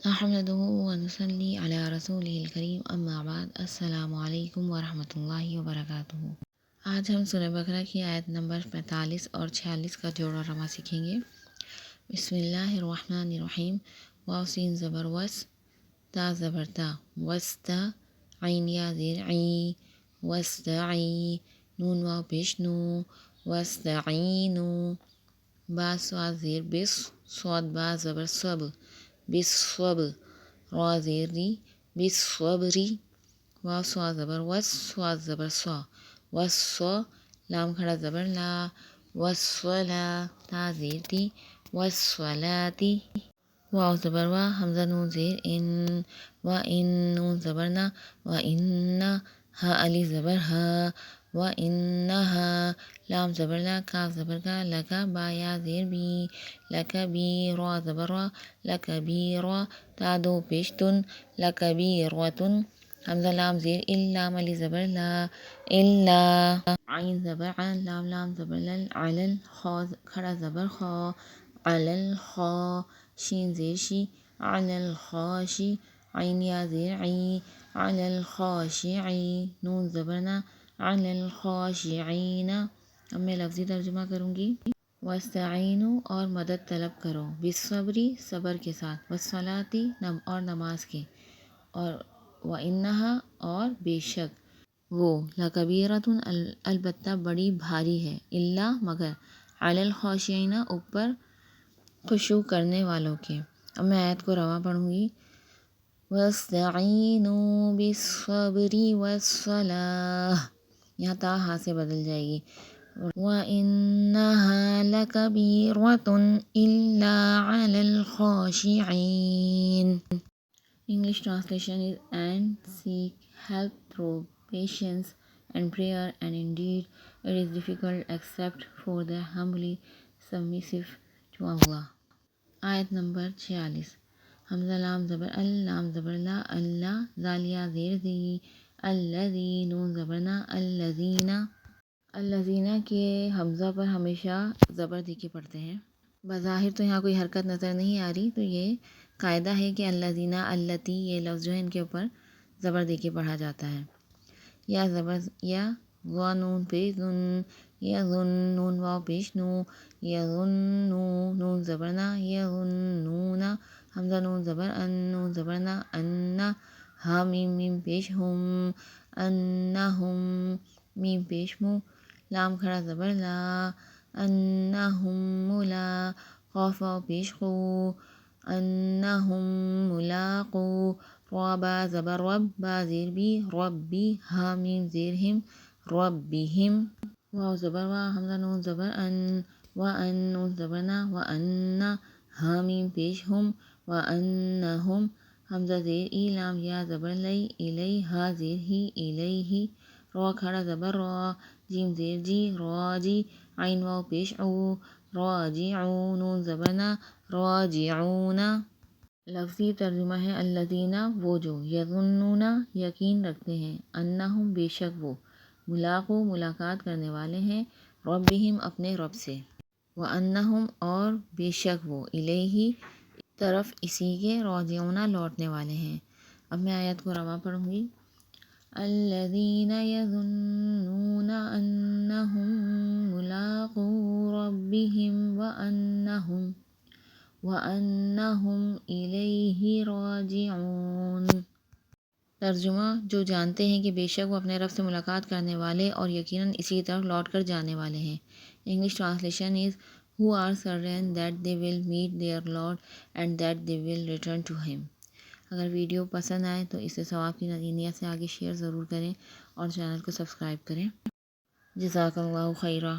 نحمده ونصلي علی رسولہ الکریم اما بعد السلام علیکم ورحمۃ اللہ وبرکاتہ۔ آج ہم سورہ بقرہ کی آیت نمبر 45 اور 46 کا جوڑا رما سیکھیں گے۔ بسم اللہ الرحمن الرحیم۔ واو سین زبر وس، تا زبر تا، وستا، عین یا زیر عی، وستعی، نون واو پیش نو، وستعینو، با سوا زیر بس، صاد با زبر صب، بالصبر، را زیر ری، بالصبری، واو سوا زبر وس، سوا زبر سوا، وسو، لام کھڑا زبر لا، وسولا، تا زیر تی، وسولاتی، واو زبر وا، حمزہ نون زیر ان، و ان، نون زبر نا، و ان، ہا علی زبر ہا، و انہا، لام زبر لا، کاف زبر کا، لکا، با یا زیر بی، لکبی، را زبر را، لکبیرا، تا دو پیش تن، لکبیرتن، حمزہ لام زیر ال، لام علی زبر لا، الا، عین زبر عن، لام زبر لل، علل، خا کھڑا زبر خا، علل خا، شین زیر شی، علل خاشی، عین یا زیر عی، علل خاشعی، نون زبر نا، علل خاشعین۔ اب میں لفظی ترجمہ کروں گی۔ وستعینوا، اور مدد طلب کرو، بالصبری، صبر کے ساتھ، والصلاۃ، اور نماز کے، اور وانہا، اور بے شک وہ، لکبیرۃ، البتہ بڑی بھاری ہے، الا، مگر، علی الخاشعین، اوپر خشوع کرنے والوں کے۔ اب میں آیت کو رواں پڑھوں گی۔ وَاسْتَعِینُوا بِالصَّبْرِ وَالصَّلَاةِ، یہاں تا ہا سے بدل جائے گی۔ وَإِنَّهَا لَكَبِيرَةٌ إِلَّا عَلَى الْخَاشِعِينَ۔ English translation is and seek help through patience and prayer, and indeed it is difficult except for the humbly submissive to Allah۔ آیت نمبر 46۔ حمزہ لام زبر ال، لام زبر لا، اللہ، زالیہ زیر زی، الذی، نون زبر نا، الذین، الذین کے حمزہ پر ہمیشہ زبر دے کے پڑھتے ہیں۔ بظاہر تو یہاں کوئی حرکت نظر نہیں آ رہی، تو یہ قاعدہ ہے کہ الذین، التی، یہ لفظ جو ہے ان کے اوپر زبر دے کے پڑھا جاتا ہے۔ یا زبر یا، غا نون پیش ظن، یظن، نون واو پیش نو، یظنو، نون زبر نا، یظنون، حمزہ نون زبر ان، نون زبر نا، انا، ہا میم میم پیش ہم، انہم، میم پیش مو، لام کھڑا زبر لا، انہم ملا، قاف واو پیش قو، انہم ملاقو، را با زبر رب، با زیر بی، ربی، ہا میم زیر ہم، ربہم، واو زبر وا، حمزہ نون زبر ان، و ان، نون زبر نا، و انا، ہا میم پیش ہم، و انہم، حمزہ زیر ای، لام یا زبر لئی، الی، ہا زیر ہی، الیہ، را کھڑا زبر را، جیم زیر جی، راجی، عین واو پیش او، راجعو، نون زبر نا، راجعون۔ لفظی ترجمہ ہے الذین، وہ جو، یظنون، یقین رکھتے ہیں، انہم، بے شک وہ، ملاقو، ملاقات کرنے والے ہیں، ربہم، اپنے رب سے، وانہم، اور بے شک وہ، الیہ، طرف اسی کے، راجعون، لوٹنے والے ہیں۔ اب میں آیت کو رواں پڑھوں گی۔ الذین یظنون انہم ملاقو ربہم وانہم الیہ راجعون۔ ترجمہ، جو جانتے ہیں کہ بے شک وہ اپنے رب سے ملاقات کرنے والے اور یقیناً اسی طرف لوٹ کر جانے والے ہیں۔ English translation is who are certain that they will meet their Lord and that they will return to him۔ اگر ویڈیو پسند آئے تو اسے ثواب کی نیت سے آگے شیئر ضرور کریں اور چینل کو سبسکرائب کریں۔ جزاک اللہ خیرہ۔